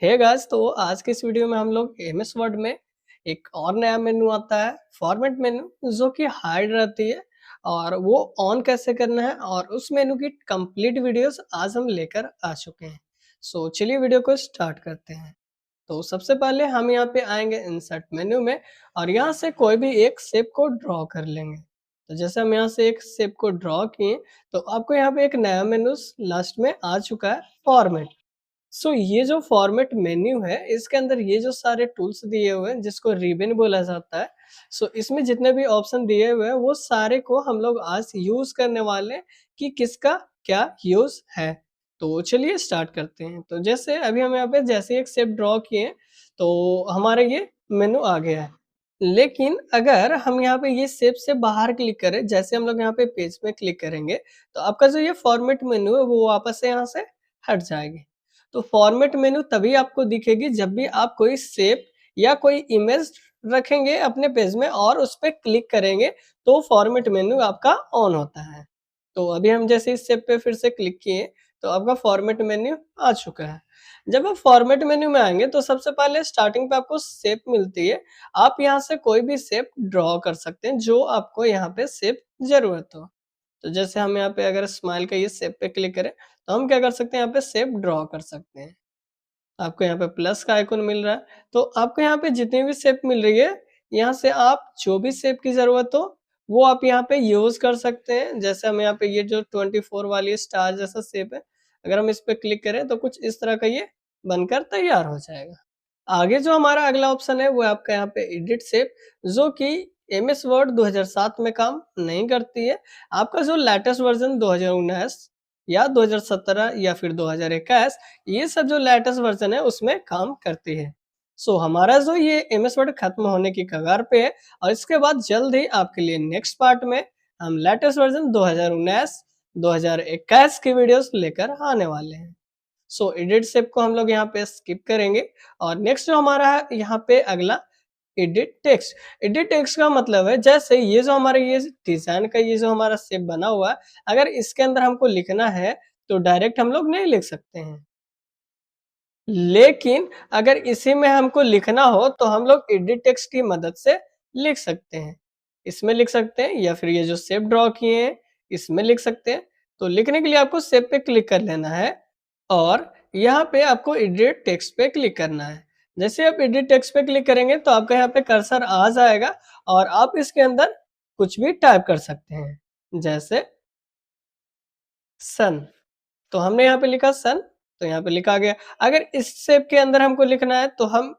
Hey guys, तो आज के इस वीडियो में हम लोग एमएस वर्ड में एक और नया मेनू आता है, फॉर्मेट मेनू, जो कि हाइड रहती है और वो ऑन कैसे करना है और उस मेनू की कंप्लीट वीडियोस आज हम लेकर आ चुके हैं। सो चलिए वीडियो को स्टार्ट करते हैं। तो सबसे पहले हम यहाँ पे आएंगे इंसर्ट मेन्यू में और यहाँ से कोई भी एक शेप को ड्रॉ कर लेंगे। तो जैसे हम यहाँ से एक शेप को ड्रॉ किए, तो आपको यहाँ पे एक नया मेनू लास्ट में आ चुका है, फॉर्मेट। ये जो फॉर्मेट मेन्यू है, इसके अंदर ये जो सारे टूल्स दिए हुए हैं जिसको रिबन बोला जाता है। इसमें जितने भी ऑप्शन दिए हुए हैं वो सारे को हम लोग आज यूज करने वाले हैं कि किसका क्या यूज है। तो चलिए स्टार्ट करते हैं। तो जैसे अभी हम यहाँ पे जैसे एक शेप ड्रॉ किए, तो हमारा ये मेनू आ गया है। लेकिन अगर हम यहाँ पे ये शेप से बाहर क्लिक करें, जैसे हम लोग यहाँ पे पेज में क्लिक करेंगे, तो आपका जो ये फॉर्मेट मेन्यू है वो वापस से यहाँ से हट जाएगी। तो फॉर्मेट मेनू तभी आपको दिखेगी जब भी आप कोई शेप या कोई इमेज रखेंगे अपने पेज में और उस पे क्लिक करेंगे, तो फॉर्मेट मेनू आपका ऑन होता है। तो अभी हम जैसे इस शेप पे फिर से क्लिक किए, तो आपका फॉर्मेट मेन्यू आ चुका है। जब आप फॉर्मेट मेन्यू में आएंगे तो सबसे पहले स्टार्टिंग पे आपको शेप मिलती है। आप यहाँ से कोई भी शेप ड्रॉ कर सकते हैं जो आपको यहाँ पे शेप जरूरत हो। तो जैसे हम यहाँ पे अगर स्माइल का ये शेप पे क्लिक करें, तो हम क्या कर सकते हैं, यहाँ पे शेप ड्रॉ कर सकते हैं। आपको यहाँ पे प्लस का आइकन मिल रहा है, तो आपको यहाँ पे जितनी भी शेप मिल रही है, यहाँ से आप जो भी शेप की ज़रूरत हो, वो आप यहाँ पे यूज़ कर सकते हैं। जैसे हम यहाँ पे ये जो 24 वाली स्टार जैसा शेप है, अगर हम इस पे क्लिक करें तो कुछ इस तरह का ये बनकर तैयार हो जाएगा। आगे जो हमारा अगला ऑप्शन है वो है आपका यहाँ पे एडिट शेप, जो कि एमएस वर्ड 2007 में काम नहीं करती है। आपका जो लेटेस्ट वर्जन 2019 या 2017 या फिर 2021, ये सब जो लेटेस्ट वर्जन है उसमें काम करती है। हमारा जो ये एमएस वर्ड खत्म होने की कगार पे है और इसके बाद जल्द ही आपके लिए नेक्स्ट पार्ट में हम लेटेस्ट वर्जन 2019 2021 की वीडियोस लेकर आने वाले हैं। एडिट शेप को हम लोग यहाँ पे स्किप करेंगे और नेक्स्ट जो हमारा है यहाँ पे अगला एडिट टेक्स्ट। एडिट टेक्स्ट का मतलब है, जैसे ये जो हमारा ये डिजाइन का ये जो हमारा शेप बना हुआ है, अगर इसके अंदर हमको लिखना है तो डायरेक्ट हम लोग नहीं लिख सकते हैं। लेकिन अगर इसी में हमको लिखना हो तो हम लोग एडिट टेक्स्ट की मदद से लिख सकते हैं। इसमें लिख सकते हैं या फिर ये जो शेप ड्रॉ किए हैं इसमें लिख सकते हैं। तो लिखने के लिए आपको शेप पे क्लिक कर लेना है और यहाँ पे आपको एडिट टेक्स्ट पे क्लिक करना है। जैसे आप एडिट टेक्स्ट पे क्लिक करेंगे तो आपका यहाँ पे कर्सर आ जाएगा और आप इसके अंदर कुछ भी टाइप कर सकते हैं। जैसे सन, तो हमने यहाँ पे लिखा सन, तो यहाँ पे लिखा गया। अगर इस शेप के अंदर हमको लिखना है तो हम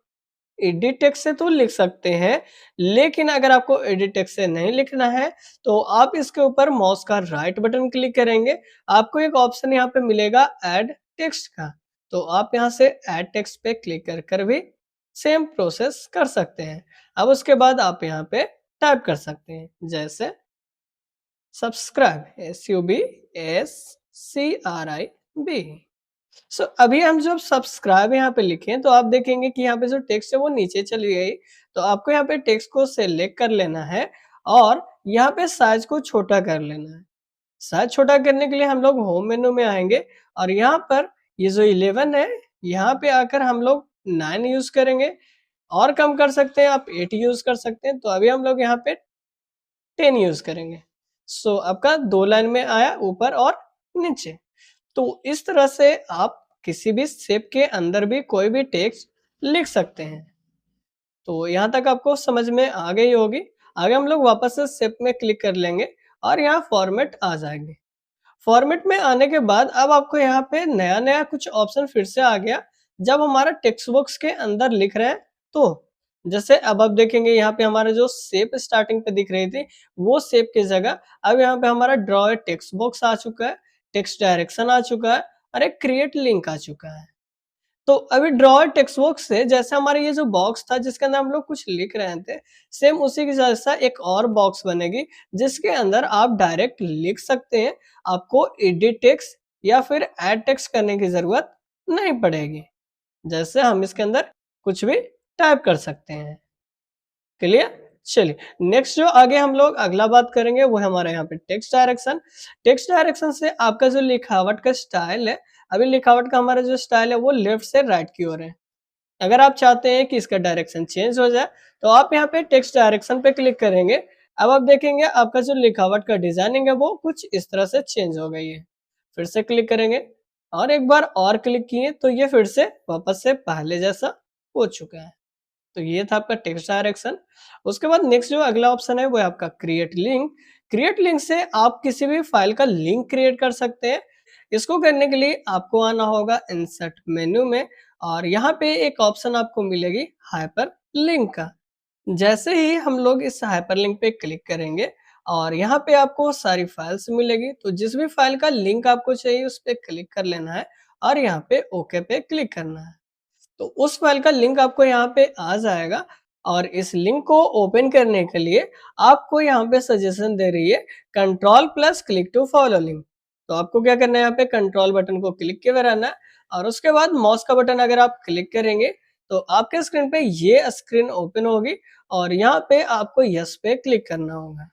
एडिट टेक्स्ट से तो लिख सकते हैं, लेकिन अगर आपको एडिट टेक्स्ट से नहीं लिखना है तो आप इसके ऊपर माउस का राइट बटन क्लिक करेंगे, आपको एक ऑप्शन यहाँ पे मिलेगा ऐड टेक्स्ट का। तो आप यहाँ से ऐड टेक्स्ट पे क्लिक कर कर भी सेम प्रोसेस कर सकते हैं। अब उसके बाद आप यहाँ पे टाइप कर सकते हैं, जैसे सब्सक्राइब, SUBSCRIB। अभी हम जब सब्सक्राइब यहाँ पे लिखें तो आप देखेंगे कि यहाँ पे जो टेक्स्ट है वो नीचे चली गई। तो आपको यहाँ पे टेक्स्ट को सेलेक्ट कर लेना है और यहाँ पे साइज को छोटा कर लेना है। साइज छोटा करने के लिए हम लोग होम मेनू में आएंगे और यहाँ पर ये जो 11 है, यहाँ पे आकर हम लोग 9 यूज करेंगे और कम कर सकते हैं, आप 8 यूज कर सकते हैं। तो अभी हम लोग यहाँ पे 10 यूज करेंगे। आपका 2 लाइन में आया, ऊपर और नीचे। तो इस तरह से आप किसी भी शेप के अंदर भी कोई भी टेक्स्ट लिख सकते हैं। तो यहाँ तक आपको समझ में आ गई होगी। आगे हम लोग वापस से शेप में क्लिक कर लेंगे और यहाँ फॉर्मेट आ जाएंगे। फॉर्मेट में आने के बाद अब आपको यहाँ पे नया नया कुछ ऑप्शन फिर से आ गया। जब हमारा टेक्स्ट बॉक्स के अंदर लिख रहे हैं तो जैसे अब आप देखेंगे यहाँ पे हमारा जो शेप स्टार्टिंग पे दिख रही थी, वो शेप की जगह अब यहाँ पे हमारा ड्रॉ ए टेक्स्ट बॉक्स आ चुका है, टेक्स्ट डायरेक्शन आ चुका है और एक क्रिएट लिंक आ चुका है। तो अभी ड्रॉ टेक्स्ट बॉक्स से जैसे हमारा ये जो बॉक्स था जिसके अंदर हम लोग कुछ लिख रहे थे, सेम उसी के जैसा एक और बॉक्स बनेगी जिसके अंदर आप डायरेक्ट लिख सकते हैं। आपको एडिट टेक्स्ट या फिर ऐड टेक्स्ट करने की जरूरत नहीं पड़ेगी। जैसे हम इसके अंदर कुछ भी टाइप कर सकते हैं। क्लियर? चलिए नेक्स्ट जो आगे हम लोग अगला बात करेंगे वो है हमारा यहाँ पे टेक्स्ट डायरेक्शन। टेक्स्ट डायरेक्शन से आपका जो लिखावट का स्टाइल है, अभी लिखावट का हमारा जो स्टाइल है वो लेफ्ट से राइट की ओर है। अगर आप चाहते हैं कि इसका डायरेक्शन चेंज हो जाए, तो आप यहाँ पे टेक्स्ट डायरेक्शन पे क्लिक करेंगे। अब आप देखेंगे आपका जो लिखावट का डिजाइनिंग है वो कुछ इस तरह से चेंज हो गई है। फिर से क्लिक करेंगे और एक बार और क्लिक किए तो ये फिर से वापस से पहले जैसा हो चुका है। तो ये था आपका टेक्स्ट डायरेक्शन। उसके बाद नेक्स्ट जो अगला ऑप्शन है वो है आपका क्रिएट लिंक। क्रिएट लिंक से आप किसी भी फाइल का लिंक क्रिएट कर सकते हैं। इसको करने के लिए आपको आना होगा इंसर्ट मेन्यू में और यहाँ पे एक ऑप्शन आपको मिलेगी हाइपर लिंक का। जैसे ही हम लोग इस हाइपर लिंक पे क्लिक करेंगे और यहाँ पे आपको सारी फाइल्स मिलेगी, तो जिस भी फाइल का लिंक आपको चाहिए उस पे क्लिक कर लेना है और यहाँ पे ओके पे क्लिक करना है। तो उस फाइल का लिंक आपको यहाँ पे आ जाएगा और इस लिंक को ओपन करने के लिए आपको यहाँ पे सजेशन दे रही है control plus click to follow link. तो आपको क्या करना है, यहाँ पे कंट्रोल बटन को क्लिक किए हुए रहना है और उसके बाद माउस का बटन अगर आप क्लिक करेंगे तो आपके स्क्रीन पे ये स्क्रीन ओपन होगी और यहाँ पे आपको यस पे क्लिक करना होगा।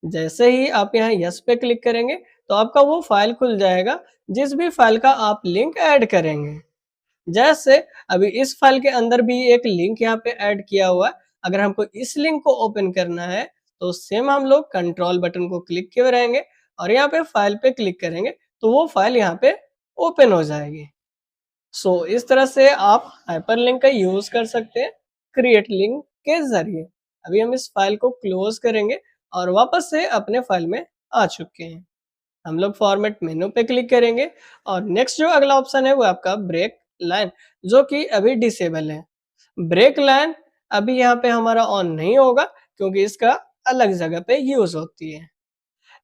जैसे ही आप यहाँ यस पे क्लिक करेंगे तो आपका वो फाइल खुल जाएगा जिस भी फाइल का आप लिंक ऐड करेंगे। जैसे अभी इस फाइल के अंदर भी एक लिंक यहाँ पे ऐड किया हुआ है। अगर हमको इस लिंक को ओपन करना है तो सेम हम लोग कंट्रोल बटन को क्लिक किए रहेंगे और यहाँ पे फाइल पे क्लिक करेंगे तो वो फाइल यहाँ पे ओपन हो जाएगी। सो इस तरह से आप हाइपरलिंक का यूज कर सकते हैं क्रिएट लिंक के जरिए। अभी हम इस फाइल को क्लोज करेंगे और वापस से अपने फाइल में आ चुके हैं। हम लोग फॉर्मेट मेनू पे क्लिक करेंगे और नेक्स्ट जो अगला ऑप्शन है वो आपका ब्रेक लाइन, जो कि अभी डिसेबल है। ब्रेक लाइन अभी यहाँ पे हमारा ऑन नहीं होगा क्योंकि इसका अलग जगह पे यूज होती है।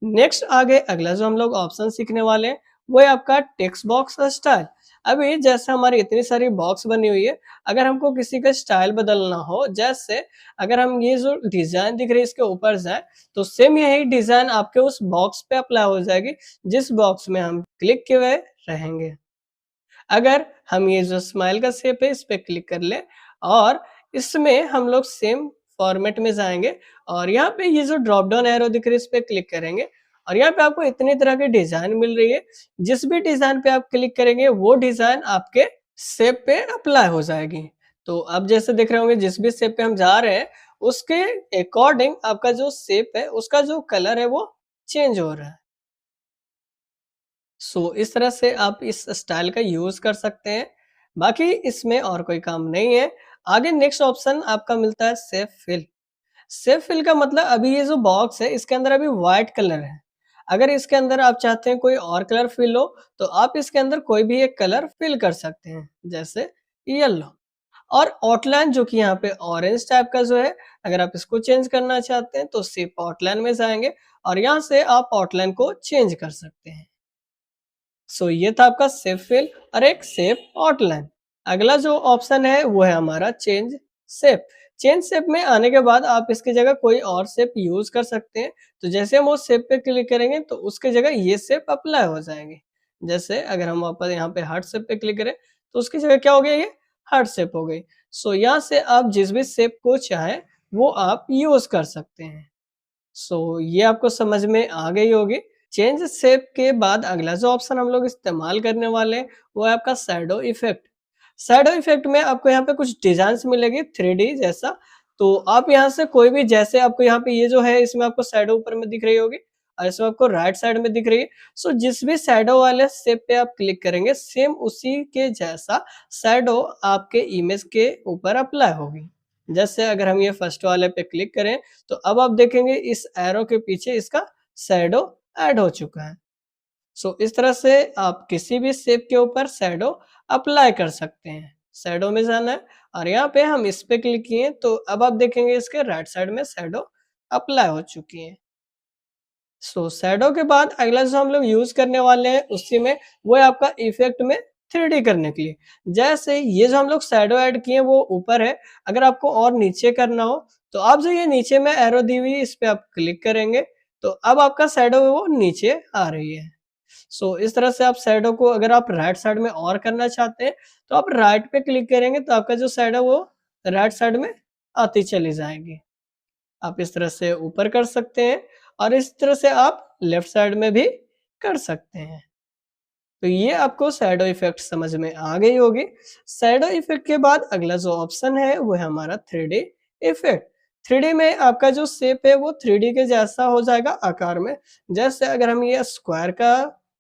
नेक्स्ट आगे अगला जो हम लोग ऑप्शन सीखने वाले हैं वो है आपका टेक्स्ट बॉक्स स्टाइल। अभी जैसे हमारी इतनी सारी बॉक्स बनी हुई है, अगर हमको किसी का स्टाइल बदलना हो, जैसे अगर हम ये जो डिजाइन दिख रही है इसके ऊपर जाए तो सेम यही डिजाइन आपके उस बॉक्स पे अप्लाई हो जाएगी जिस बॉक्स में हम क्लिक किए हुए रहेंगे। अगर हम ये जो स्माइल का शेप है इस पे क्लिक कर ले और इसमें हम लोग सेम फॉर्मेट में जाएंगे और यहाँ पे ये जो ड्रॉप डाउन एरो दिख रही है इस पे क्लिक करेंगे और यहाँ पे आपको इतनी तरह की डिजाइन मिल रही है। जिस भी डिजाइन पे आप क्लिक करेंगे वो डिजाइन आपके शेप पे अप्लाई हो जाएगी। तो अब जैसे देख रहे होंगे जिस भी शेप पे हम जा रहे हैं उसके अकॉर्डिंग आपका जो शेप है उसका जो कलर है वो चेंज हो रहा है। इस तरह से आप इस स्टाइल का यूज कर सकते हैं। बाकी इसमें और कोई काम नहीं है। आगे नेक्स्ट ऑप्शन आपका मिलता है सेव फिल। सेव फिल का मतलब अभी ये जो बॉक्स है इसके अंदर अभी व्हाइट कलर है। अगर इसके अंदर आप चाहते हैं कोई और कलर फिल हो तो आप इसके अंदर कोई भी एक कलर फिल कर सकते हैं, जैसे येलो। और आउटलाइन जो कि यहाँ पे ऑरेंज टाइप का जो है, अगर आप इसको चेंज करना चाहते हैं तो सिर्फ आउटलाइन में जाएंगे और यहाँ से आप आउटलाइन को चेंज कर सकते हैं। ये था आपका सेव फिल और एक सेव आउटलाइन। अगला जो ऑप्शन है वो है हमारा चेंज शेप। चेंज शेप में आने के बाद आप इसकी जगह कोई और शेप यूज कर सकते हैं। तो जैसे हम उस शेप पे क्लिक करेंगे तो उसकी जगह ये शेप अप्लाई हो जाएंगे। जैसे अगर हम वापस यहाँ पे हार्ट शेप पे क्लिक करें तो उसकी जगह क्या हो गया, ये हार्ट शेप हो गई। यहाँ से आप जिस भी शेप को चाहें वो आप यूज कर सकते हैं। ये आपको समझ में आ गई होगी। चेंज शेप के बाद अगला जो ऑप्शन हम लोग इस्तेमाल करने वाले हैं वो है आपका शैडो इफेक्ट। शैडो इफेक्ट में आपको यहाँ पे कुछ डिजाइन्स मिलेगी 3D जैसा। तो आप यहाँ से कोई भी, जैसे आपको यहाँ पे ये जो है इसमें आपको शैडो ऊपर में दिख रही होगी और इसमें आपको राइट साइड में दिख रही है। जिस भी शैडो वाले शेप पे आप क्लिक करेंगे सेम उसी के जैसा शैडो आपके इमेज के ऊपर अप्लाई होगी। जैसे अगर हम ये फर्स्ट वाले पे क्लिक करें तो अब आप देखेंगे इस एरो के पीछे इसका शैडो ऐड हो चुका है। इस तरह से आप किसी भी शेप के ऊपर शैडो अप्लाई कर सकते हैं। शैडो में जाना है और यहाँ पे हम इस पे क्लिक किए तो अब आप देखेंगे इसके राइट साइड में शैडो अप्लाई हो चुकी है। शैडो के बाद अगला जो हम लोग यूज करने वाले हैं उसी में वो है आपका इफेक्ट में 3D करने के लिए। जैसे ये जो हम लोग शैडो ऐड किए वो ऊपर है, अगर आपको और नीचे करना हो तो आप जो ये नीचे में एरो दी हुई इस पे आप क्लिक करेंगे तो अब आपका शैडो वो नीचे आ रही है। इस तरह से आप शैडो को अगर आप राइट साइड में और करना चाहते हैं तो आप राइट पे क्लिक करेंगे तो आपका जो शैडो वो राइट साइड में आती चली जाएगी। आप इस तरह से ऊपर कर सकते हैं और इस तरह से आप लेफ्ट साइड में भी कर सकते हैं। तो ये आपको शैडो इफ़ेक्ट समझ में आ गई होगी। शैडो इफ़ेक्ट के बाद अगला जो ऑप्शन है वो है हमारा 3D इफ़ेक्ट। 3D में आपका जो शेप है वो 3D के जैसा हो जाएगा आकार में। जैसे अगर हम ये स्क्वायर का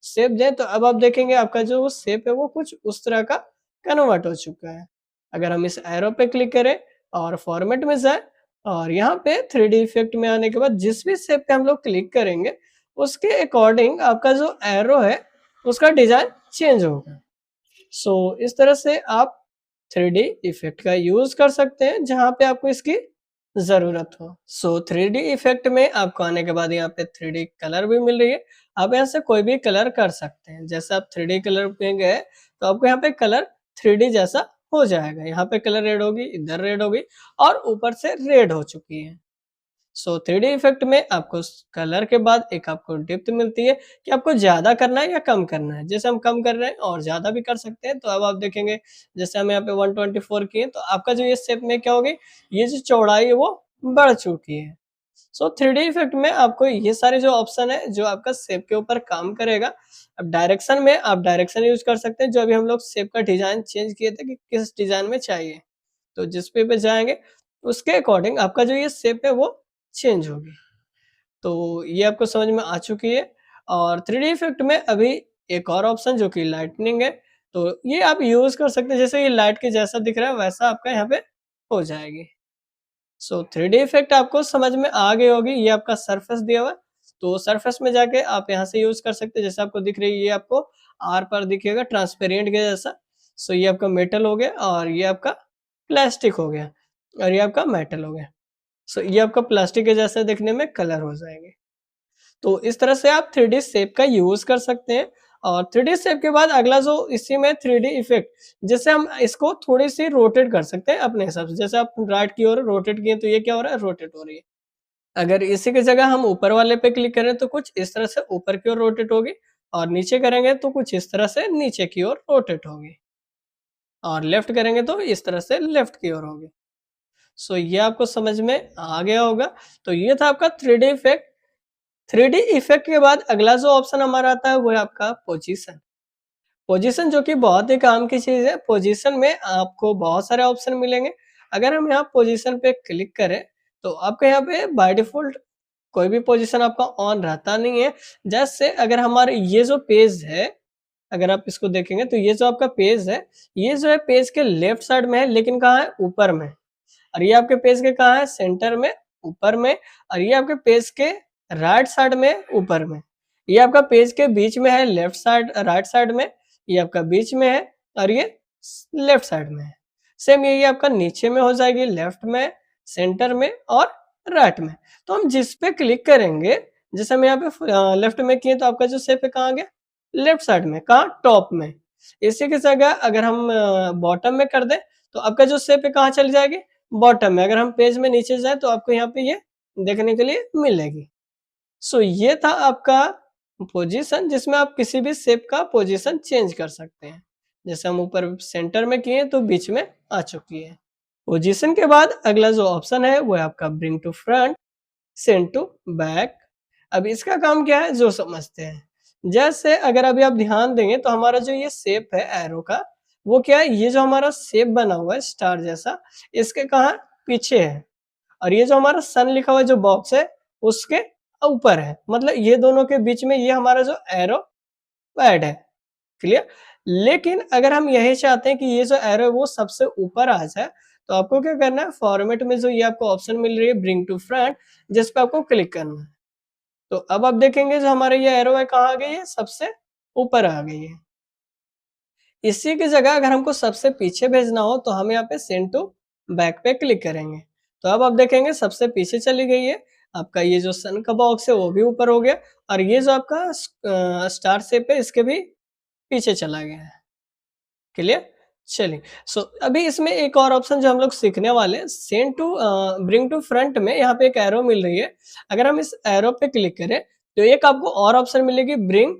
शेप दें तो अब आप देखेंगे आपका जो शेप है वो कुछ उस तरह का कन्वर्ट हो चुका है। अगर हम इस एरो पे क्लिक करें और फॉर्मेट में जाएँ और यहाँ पे 3D इफ़ेक्ट में आने के बाद जिस भी शेप पे हम लोग क्लिक करेंगे, उसके अकॉर्डिंग आपका जो एरो है उसका डिज़ाइन चेंज होगा। इस तरह से आप 3D इफ़ेक्ट का यूज़ कर सकते हैं जहाँ पे आपको इसकी ज़रूरत हो। 3D इफ़ेक्ट में आपको आने के बाद यहाँ पे 3D कलर भी मिल रही है। आप यहाँ से कोई भी कलर कर सकते हैं। जैसे आप 3D कलर पे गए तो आपको यहाँ पे कलर 3D जैसा हो जाएगा। यहाँ पे कलर रेड होगी, इधर रेड होगी और ऊपर से रेड हो चुकी है। 3D इफ़ेक्ट में आपको कलर के बाद एक आपको डेप्थ मिलती है कि आपको ज़्यादा करना है या कम करना है। जैसे हम कम कर रहे हैं और ज़्यादा भी कर सकते हैं, तो अब आप देखेंगे जैसे हम यहाँ पे 124 किए तो आपका जो ये शेप में क्या होगी, ये जो चौड़ाई है वो बढ़ चुकी है। 3D इफ़ेक्ट में आपको ये सारे जो ऑप्शन है जो आपका शेप के ऊपर काम करेगा। अब डायरेक्शन में आप डायरेक्शन यूज़ कर सकते हैं, जो अभी हम लोग शेप का डिज़ाइन चेंज किए थे कि किस डिज़ाइन में चाहिए। तो जिस पे जाएँगे उसके अकॉर्डिंग आपका जो ये शेप है वो चेंज होगी। तो ये आपको समझ में आ चुकी है और 3D इफ़ेक्ट में अभी एक और ऑप्शन जो कि लाइटनिंग है, तो ये आप यूज़ कर सकते हैं। जैसे ये लाइट के जैसा दिख रहा है वैसा आपका यहाँ पे हो जाएगी। 3D इफ़ेक्ट आपको समझ में आ गई होगी। ये आपका सरफेस दिया हुआ है, तो सरफेस में जाके आप यहाँ से यूज़ कर सकते हैं। जैसे आपको दिख रही है ये आपको आर पर दिखेगा ट्रांसपेरेंट के जैसा। ये आपका मेटल हो गया और ये आपका प्लास्टिक हो गया और ये आपका मेटल हो गया। ये आपका प्लास्टिक के जैसे दिखने में कलर हो जाएँगे। तो इस तरह से आप 3D शेप का यूज़ कर सकते हैं और 3D शेप के बाद अगला जो इसी में 3D इफ़ेक्ट, जैसे हम इसको थोड़ी-सी रोटेट कर सकते हैं अपने हिसाब से। जैसे आप राइट की ओर रोटेट किए तो ये क्या हो रहा है, रोटेट हो रही है। अगर इसी की जगह हम ऊपर वाले पे क्लिक करें तो कुछ इस तरह से ऊपर की ओर रोटेट होगी और नीचे करेंगे तो कुछ इस तरह से नीचे की ओर रोटेट होगी और लेफ्ट करेंगे तो इस तरह से लेफ्ट की ओर होगी। ये आपको समझ में आ गया होगा। तो ये था आपका 3D इफ़ेक्ट। 3D इफ़ेक्ट के बाद अगला जो ऑप्शन हमारा आता है वो है आपका पोजीशन। पोजीशन जो कि बहुत ही काम की चीज़ है। पोजीशन में आपको बहुत सारे ऑप्शन मिलेंगे। अगर हम यहाँ पोजीशन पे क्लिक करें तो आपको यहाँ पे बाय डिफ़ॉल्ट कोई भी पोजीशन आपका ऑन रहता नहीं है। जैसे अगर हमारे ये जो पेज है, अगर आप इसको देखेंगे तो ये जो आपका पेज है, ये जो है पेज के लेफ्ट साइड में है लेकिन कहाँ है? ऊपर में। और ये आपके पेज के कहाँ है? सेंटर में, ऊपर में और ये आपके पेज के राइट साइड में, ऊपर में। ये आपका पेज के बीच में है लेफ्ट साइड राइट साइड में, ये आपका बीच में है और ये लेफ्ट साइड में है। सेम यही आपका नीचे में हो जाएगी, लेफ्ट में, सेंटर में और राइट में। तो हम जिस पे क्लिक करेंगे, जैसे हम यहाँ पे लेफ्ट में किए तो आपका जो शेप है कहाँ गया? लेफ्ट साइड में, कहाँ? टॉप में। इसी की जगह अगर हम बॉटम में कर दें, तो आपका जो शेप है कहाँ चली जाएगी? बॉटम में। अगर हम पेज में नीचे जाएँ तो आपको यहाँ पे ये देखने के लिए मिलेगी। ये था आपका पोजीशन जिसमें आप किसी भी शेप का पोजीशन चेंज कर सकते हैं। जैसे हम ऊपर सेंटर में किए तो बीच में आ चुकी है। पोजीशन के बाद अगला जो ऑप्शन है वो है आपका bring to front, send to back. अब इसका काम क्या है जो समझते हैं। जैसे अगर अभी आप ध्यान देंगे तो हमारा जो ये शेप है एरो का, वो क्या है, ये जो हमारा शेप बना हुआ है स्टार जैसा, इसके कहाँ पीछे है और ये जो हमारा सन लिखा हुआ जो बॉक्स है उसके ऊपर है। मतलब ये दोनों के बीच में ये हमारा जो एरो ऐड है। क्लियर? लेकिन अगर हम यही चाहते हैं कि ये जो एरो है वो सबसे ऊपर आ जाए, तो आपको क्या करना है, फॉर्मेट में जो ये आपको ऑप्शन मिल रही है ब्रिंग टू फ्रंट, जिस पे आपको क्लिक करना है। तो अब आप देखेंगे जो हमारे ये एरो है कहाँ आ गई है, सबसे ऊपर आ गई है। इसी की जगह अगर हमको सबसे पीछे भेजना हो तो हम यहाँ पे सेंड टू बैक पे क्लिक करेंगे। तो अब आप देखेंगे सबसे पीछे चली गई है। आपका ये जो सन का बॉक्स है वो भी ऊपर हो गया और ये जो आपका स्टार शेप है इसके भी पीछे चला गया है। क्लियर? चलिए, अभी इसमें एक और ऑप्शन जो हम लोग सीखने वाले हैं, send to bring to front में यहाँ पे एक एरो मिल रही है। अगर हम इस एरो पे क्लिक करें तो एक आपको और ऑप्शन मिलेगी ब्रिंग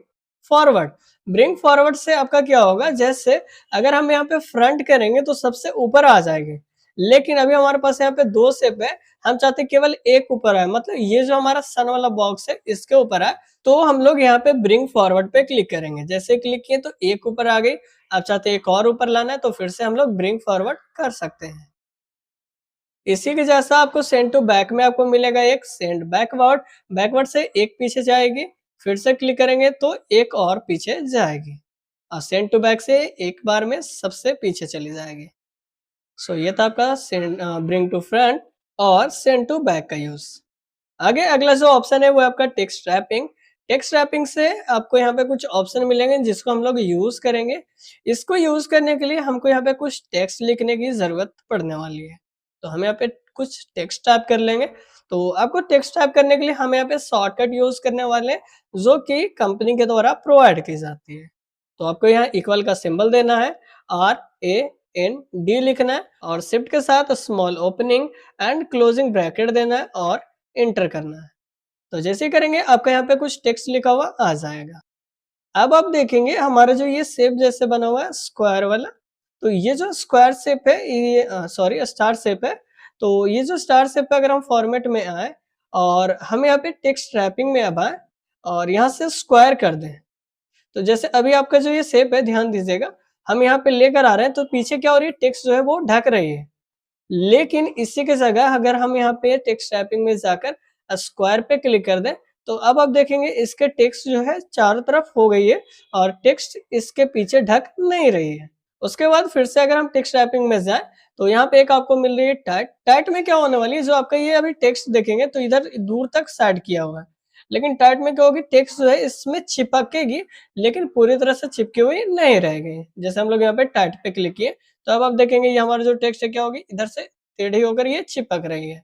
फॉरवर्ड। ब्रिंग फॉरवर्ड से आपका क्या होगा, जैसे अगर हम यहाँ पे फ्रंट करेंगे तो सबसे ऊपर आ जाएगी, लेकिन अभी हमारे पास यहाँ पे 2 शेप है, हम चाहते हैं केवल एक ऊपर आए, मतलब ये जो हमारा सन वाला बॉक्स है इसके ऊपर आए, तो हम लोग यहाँ पे ब्रिंग फॉरवर्ड पे क्लिक करेंगे। जैसे क्लिक किए तो एक ऊपर आ गई, आप चाहते हैं एक और ऊपर लाना है तो फिर से हम लोग ब्रिंग फॉरवर्ड कर सकते हैं। इसी के जैसा आपको सेंड टू बैक में आपको मिलेगा एक सेंड बैकवर्ड, बैकवर्ड से एक पीछे जाएगी, फिर से क्लिक करेंगे तो एक और पीछे जाएगी, और सेंड टू बैक से एक बार में सबसे पीछे चली जाएगी। सो ये था आपका सेंड ब्रिंग टू फ्रंट और सेंड टू बैक का यूज। आगे अगला जो ऑप्शन है वो है आपका टेक्स्ट रैपिंग। टेक्स्ट रैपिंग से आपको यहाँ पे कुछ ऑप्शन मिलेंगे जिसको हम लोग यूज करेंगे। इसको यूज करने के लिए हमको यहाँ पे कुछ टेक्स्ट लिखने की जरूरत पड़ने वाली है, तो हम यहाँ पे कुछ टेक्स्ट टाइप कर लेंगे। तो आपको टेक्स्ट टाइप करने के लिए हम यहाँ पे शॉर्टकट यूज करने वाले हैं जो कि कंपनी के द्वारा प्रोवाइड की जाती है। तो आपको यहाँ इक्वल का सिंबल देना है, RAND लिखना है और शिफ्ट के साथ small opening and closing bracket देना है और एंटर करना है। तो जैसे ही करेंगे आपका यहाँ पे कुछ टेक्स्ट लिखा हुआ आ जाएगा। अब आप देखेंगे हमारा जो ये शेप जैसे बना हुआ है स्क्वायर वाला, तो ये जो स्क्वायर शेप है ये सॉरी स्टार शेप है, तो ये जो स्टार शेप है अगर हम फॉर्मेट में आए और हम यहाँ पे टेक्स्ट रैपिंग में अब आए और यहाँ से स्क्वायर कर दें, तो जैसे अभी आपका जो ये शेप है ध्यान दीजिएगा, हम यहाँ पे लेकर आ रहे हैं तो पीछे क्या हो रही है, टेक्स्ट जो है वो ढक रही है। लेकिन इसी की जगह अगर हम यहाँ पे टेक्स्ट टाइपिंग में जाकर स्क्वायर पे क्लिक कर दें, तो अब आप देखेंगे इसके टेक्स्ट जो है चारों तरफ हो गई है और टेक्स्ट इसके पीछे ढक नहीं रही है। उसके बाद फिर से अगर हम टेक्स्ट टाइपिंग में जाएं, तो यहाँ पे एक आपको मिल रही है टाइट। टाइट में क्या होने वाली है, जो आपका ये अभी टेक्स्ट देखेंगे तो इधर दूर तक साइड किया हुआ है, लेकिन टाइट में क्या होगी, टेक्स्ट जो है इसमें चिपकेगी लेकिन पूरी तरह से चिपकी हुई नहीं रहेगी। जैसे हम लोग यहाँ पे टाइट पे क्लिक किए तो अब आप देखेंगे ये हमारा जो टेक्स्ट है क्या होगी, इधर से टेढ़ी होकर ये चिपक रही है।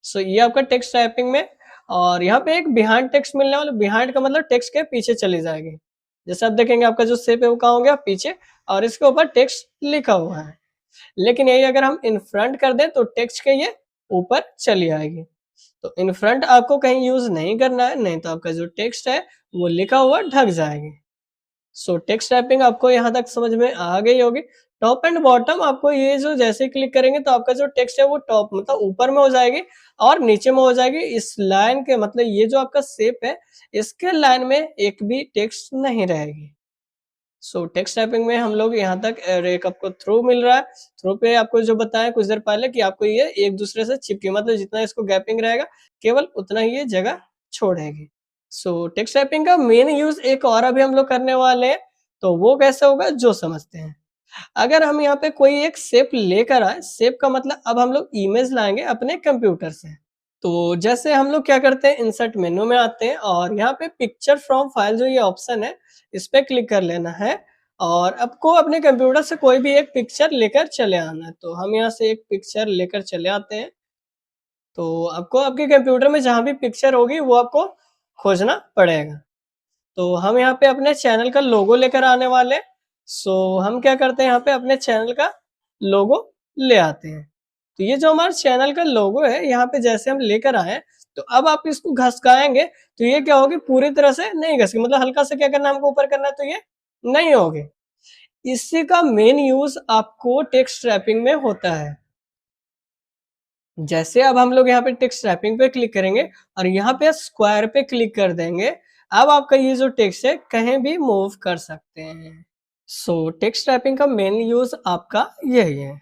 सो ये आपका टेक्स्ट टाइपिंग में। और यहाँ पे एक बिहाइंड टेक्स्ट मिलने वाला, बिहाइंड का मतलब टेक्स्ट के पीछे चली जाएगी। जैसे आप देखेंगे आपका जो शेप है वो कहाँ हो गया, पीछे, और इसके ऊपर टेक्स्ट लिखा हुआ है। लेकिन यही अगर हम इन फ्रंट कर दें तो टेक्स्ट के ये ऊपर चली आएगी। तो इन फ्रंट आपको कहीं यूज नहीं करना है, नहीं तो आपका जो टेक्स्ट है वो लिखा हुआ ढक जाएगी। सो टेक्स्ट टाइपिंग आपको यहाँ तक समझ में आ गई होगी। टॉप एंड बॉटम आपको ये जो जैसे क्लिक करेंगे तो आपका जो टेक्स्ट है वो टॉप मतलब ऊपर में हो जाएगी और नीचे में हो जाएगी। इस लाइन के मतलब ये जो आपका शेप है इसके लाइन में एक भी टेक्स्ट नहीं रहेगी। सो टेक्स्ट टाइपिंग में हम लोग यहाँ तक एक आपको थ्रू मिल रहा है। थ्रू पे आपको जो बताया कुछ देर पहले कि आपको ये एक दूसरे से चिपके, मतलब जितना इसको गैपिंग रहेगा केवल उतना ही ये जगह छोड़ेगी। सो टेक्स्ट टाइपिंग का मेन यूज एक और अभी हम लोग करने वाले हैं, तो वो कैसे होगा जो समझते हैं। अगर हम यहाँ पे कोई एक शेप लेकर आए, शेप का मतलब अब हम लोग इमेज लाएंगे अपने कंप्यूटर से। तो जैसे हम लोग क्या करते हैं, इंसर्ट मेनू में आते हैं और यहाँ पे पिक्चर फ्रॉम फाइल जो ये ऑप्शन है इस पे क्लिक कर लेना है और आपको अपने कंप्यूटर से कोई भी एक पिक्चर लेकर चले आना है। तो हम यहाँ से एक पिक्चर लेकर चले आते हैं। तो आपको आपके कंप्यूटर में जहाँ भी पिक्चर होगी वो आपको खोजना पड़ेगा। तो हम यहाँ पे अपने चैनल का लोगो लेकर आने वाले हैं। सो हम क्या करते हैं, यहाँ पे अपने चैनल का लोगो ले आते हैं। तो ये जो हमारे चैनल का लोगो है यहाँ पे जैसे हम लेकर आए, तो अब आप इसको घसकाएंगे तो ये क्या होगी, पूरी तरह से नहीं घसकी, मतलब हल्का से क्या करना है हमको ऊपर करना है तो ये नहीं होगी। इसी का मेन यूज आपको टेक्स्ट रैपिंग में होता है। जैसे अब हम लोग यहाँ पे टेक्स्ट रैपिंग पे क्लिक करेंगे और यहाँ पे स्क्वायर पे क्लिक कर देंगे, अब आपका ये जो टेक्स्ट है कहीं भी मूव कर सकते हैं। सो टेक्स्ट रैपिंग का मेन यूज आपका यही है।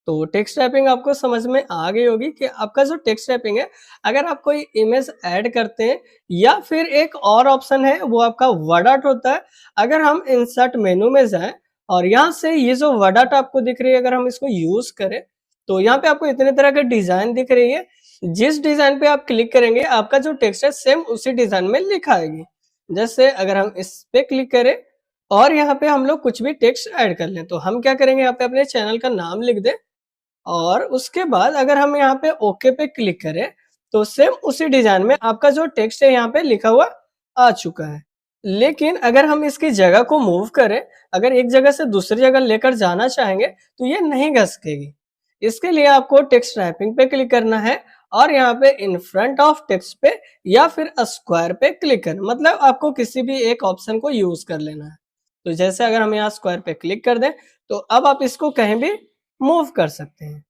तो टेक्स्ट रैपिंग आपको समझ में आ गई होगी कि आपका जो टेक्स्ट रैपिंग है, अगर आप कोई इमेज ऐड करते हैं या फिर एक और ऑप्शन है वो आपका वर्ड आर्ट होता है। अगर हम इंसर्ट मेनू में जाएं और यहाँ से ये जो वर्ड आर्ट आपको दिख रही है अगर हम इसको यूज करें, तो यहाँ पे आपको इतने तरह के डिजाइन दिख रही है। जिस डिजाइन पे आप क्लिक करेंगे आपका जो टेक्स्ट है सेम उसी डिजाइन में लिखा आएगी। जैसे अगर हम इस पे क्लिक करें और यहाँ पे हम लोग कुछ भी टेक्स्ट ऐड कर लें, तो हम क्या करेंगे, यहाँ पे अपने चैनल का नाम लिख दें और उसके बाद अगर हम यहाँ पे ओके पे क्लिक करें तो सेम उसी डिजाइन में आपका जो टेक्स्ट है यहाँ पे लिखा हुआ आ चुका है। लेकिन अगर हम इसकी जगह को मूव करें, अगर एक जगह से दूसरी जगह लेकर जाना चाहेंगे तो ये नहीं घसकेगी। इसके लिए आपको टेक्स्ट रैपिंग पे क्लिक करना है और यहाँ पे इन फ्रंट ऑफ टेक्स्ट पे या फिर स्क्वायर पे क्लिक करना, मतलब आपको किसी भी एक ऑप्शन को यूज कर लेना है। तो जैसे अगर हम यहाँ स्क्वायर पे क्लिक कर दें तो अब आप इसको कहीं भी मूव कर सकते हैं।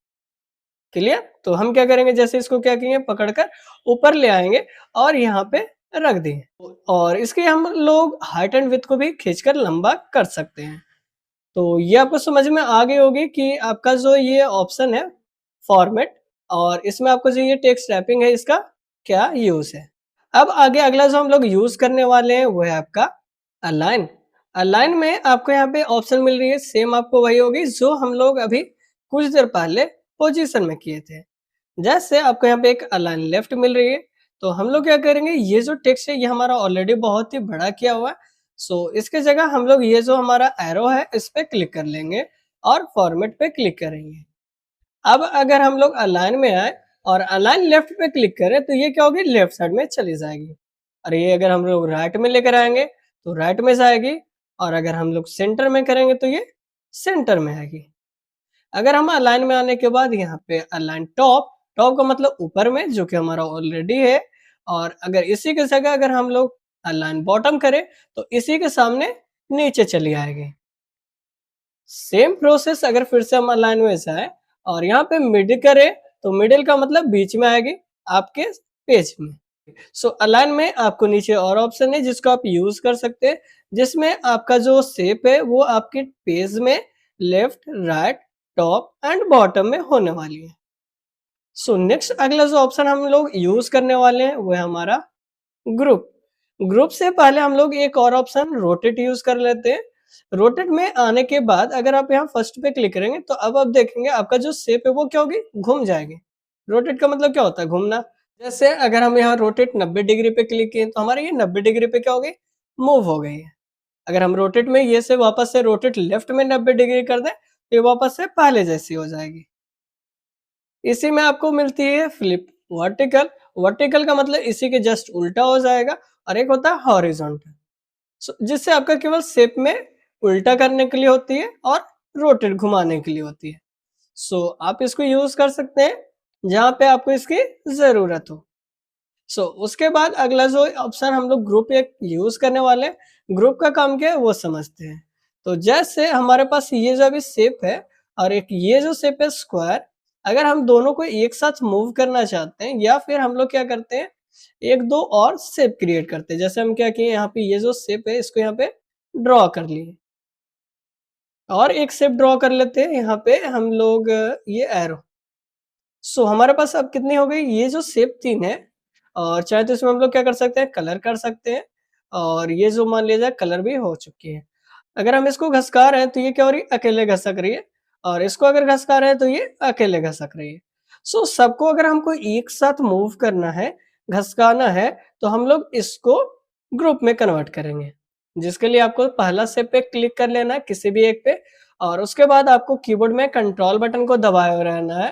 क्लियर? तो हम क्या करेंगे, जैसे इसको क्या किए पकड़कर ऊपर ले आएँगे और यहाँ पे रख देंगे और इसके हम लोग हाइट एंड विड्थ को भी खींचकर लंबा कर सकते हैं। तो ये आपको समझ में आ गई होगी कि आपका जो ये ऑप्शन है फॉर्मेट और इसमें आपको जो ये टेक्स्ट रैपिंग है इसका क्या यूज़ है। अब आगे अगला जो हम लोग यूज़ करने वाले हैं वो है आपका अलाइन। अलाइन में आपको यहाँ पे ऑप्शन मिल रही है, सेम आपको वही होगी जो हम लोग अभी कुछ देर पहले पोजीशन में किए थे। जैसे आपको यहाँ पे एक अलाइन लेफ्ट मिल रही है, तो हम लोग क्या करेंगे, ये जो टेक्स्ट है ये हमारा ऑलरेडी बहुत ही बड़ा किया हुआ है। सो इसके जगह हम लोग ये जो हमारा एरो है इस पे क्लिक कर लेंगे और फॉर्मेट पे क्लिक करेंगे। अब अगर हम लोग अलाइन में आए और अलाइन लेफ्ट पे क्लिक करें तो ये क्या होगी, लेफ्ट साइड में चली जाएगी। और ये अगर हम लोग राइट में लेकर आएंगे तो राइट में जाएगी और अगर हम लोग सेंटर में करेंगे तो ये सेंटर में आएगी। अगर हम अलाइन में आने के बाद यहाँ पे अलाइन टॉप, टॉप का मतलब ऊपर में जो कि हमारा ऑलरेडी है, और अगर इसी की जगह अगर हम लोग अलाइन बॉटम करें तो इसी के सामने नीचे चली आएगी। सेम प्रोसेस अगर फिर से हम अलाइन में जाए और यहाँ पे मिड करें तो मिडिल का मतलब बीच में आएगी आपके पेज में। सो अलाइन में आपको नीचे और ऑप्शन है जिसको आप यूज कर सकते हैं, जिसमें आपका जो शेप है वो आपके पेज में left, right, top and bottom में होने वाली है। सो नेक्स्ट अगला जो ऑप्शन हम लोग यूज करने वाले हैं वो है हमारा ग्रुप। ग्रुप से पहले हम लोग एक और ऑप्शन रोटेट यूज कर लेते हैं। रोटेट में आने के बाद अगर आप यहाँ फर्स्ट पे क्लिक करेंगे तो अब आप देखेंगे आपका जो शेप है वो क्या होगी, घूम जाएगी। रोटेट का मतलब क्या होता है, घूमना। जैसे अगर हम यहाँ रोटेट 90 डिग्री पे क्लिक किए तो हमारे ये 90 डिग्री पे क्या हो गई, मूव हो गई है। अगर हम रोटेट में ये से वापस से रोटेट लेफ्ट में 90 डिग्री कर दें तो ये वापस से पहले जैसी हो जाएगी। इसी में आपको मिलती है फ्लिप वर्टिकल। वर्टिकल का मतलब इसी के जस्ट उल्टा हो जाएगा और एक होता है हॉरिजॉन्टल, जिससे आपका केवल शेप में उल्टा करने के लिए होती है और रोटेट घुमाने के लिए होती है। आप इसको यूज कर सकते हैं जहां पे आपको इसकी जरूरत हो। उसके बाद अगला जो ऑप्शन हम लोग ग्रुप एक यूज करने वाले हैं, ग्रुप का काम क्या है वो समझते हैं। तो जैसे हमारे पास ये जो अभी शेप है और एक ये जो शेप है स्क्वायर, अगर हम दोनों को एक साथ मूव करना चाहते हैं या फिर हम लोग क्या करते हैं, एक दो और शेप क्रिएट करते हैं। जैसे हम क्या किए, यहाँ पे ये जो शेप है इसको यहाँ पे ड्रॉ कर लिए और एक शेप ड्रॉ कर लेते हैं यहाँ पे हम लोग ये एरो। हमारे पास अब कितनी हो गई, ये जो शेप 3 है और चाहे तो इसमें हम लोग क्या कर सकते हैं, कलर कर सकते हैं और ये जो मान लिया जाए कलर भी हो चुकी है। अगर हम इसको घसका रहे हैं तो ये क्या हो रही है, अकेले घसक रही है और इसको अगर घसका रहे हैं तो ये अकेले घसक रही है। सबको अगर हमको एक साथ मूव करना है, घसकाना है, तो हम लोग इसको ग्रुप में कन्वर्ट करेंगे। जिसके लिए आपको पहला स्टेप पे क्लिक कर लेना है किसी भी एक पे और उसके बाद आपको कीबोर्ड में कंट्रोल बटन को दबाए रहना है।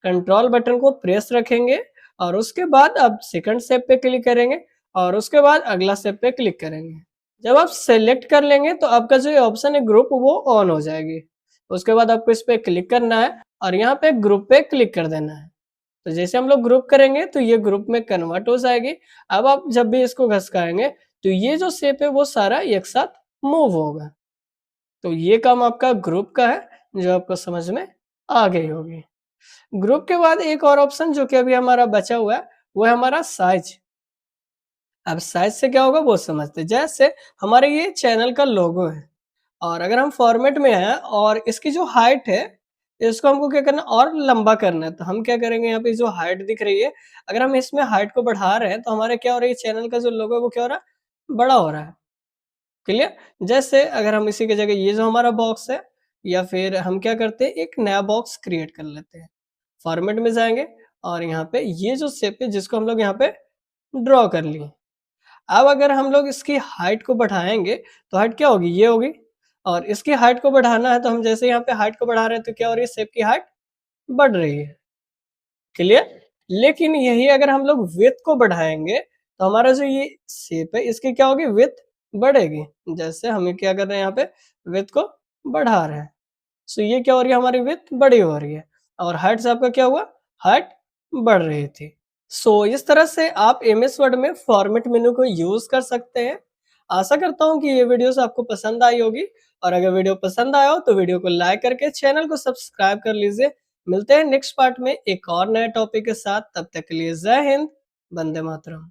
कंट्रोल बटन को प्रेस रखेंगे और उसके बाद आप सेकंड स्टेप पे क्लिक करेंगे और उसके बाद अगला स्टेप पे क्लिक करेंगे। जब आप सेलेक्ट कर लेंगे तो आपका जो ये ऑप्शन है ग्रुप वो ऑन हो जाएगी। उसके बाद आपको इस पे क्लिक करना है और यहाँ पे ग्रुप पे क्लिक कर देना है। तो जैसे हम लोग ग्रुप करेंगे तो ये ग्रुप में कन्वर्ट हो जाएगी। अब आप जब भी इसको घसकाएंगे तो ये जो शेप है वो सारा एक साथ मूव होगा। तो ये काम आपका ग्रुप का है जो आपको समझ में आ गई होगी। ग्रुप के बाद एक और ऑप्शन जो कि अभी हमारा बचा हुआ है वो है हमारा साइज। अब साइज से क्या होगा वो समझते हैं। जैसे हमारे ये चैनल का लोगो है और अगर हम फॉर्मेट में हैं और इसकी जो हाइट है इसको हमको क्या करना और लंबा करना है, तो हम क्या करेंगे, यहाँ पे जो हाइट दिख रही है अगर हम इसमें हाइट को बढ़ा रहे हैं तो हमारे क्या हो रही है, चैनल का जो लोगो है वो क्या हो रहा है, बड़ा हो रहा है। क्लियर? जैसे अगर हम इसी की जगह ये जो हमारा बॉक्स है या फिर हम क्या करते हैं एक नया बॉक्स क्रिएट कर लेते हैं। फॉर्मेट में जाएंगे और यहाँ पे ये जो शेप है जिसको हम लोग यहाँ पे ड्रॉ कर लिए। अब अगर हम लोग इसकी हाइट को बढ़ाएंगे तो हाइट क्या होगी, ये होगी और इसकी हाइट को बढ़ाना है तो हम जैसे यहाँ पे हाइट को बढ़ा रहे हैं तो क्या हो रही है, शेप की हाइट बढ़ रही है। क्लियर? लेकिन यही अगर हम लोग विड्थ को बढ़ाएंगे तो हमारा जो ये शेप है इसकी क्या होगी, विड्थ बढ़ेगी। जैसे हमें क्या कर रहे हैं, यहाँ पे विड्थ को बढ़ा रहे हैं। ये क्या हो रही है, हमारी विड्थ बड़ी हो रही है और हाइट से आपका क्या हुआ, हाइट बढ़ रही थी। इस तरह से आप एमएस वर्ड में फॉर्मेट मेनू को यूज कर सकते हैं। आशा करता हूँ कि ये वीडियोस आपको पसंद आई होगी और अगर वीडियो पसंद आया हो तो वीडियो को लाइक करके चैनल को सब्सक्राइब कर लीजिए मिलते हैं नेक्स्ट पार्ट में एक और नए टॉपिक के साथ, तब तक के लिए जय हिंद, वंदे मातरम।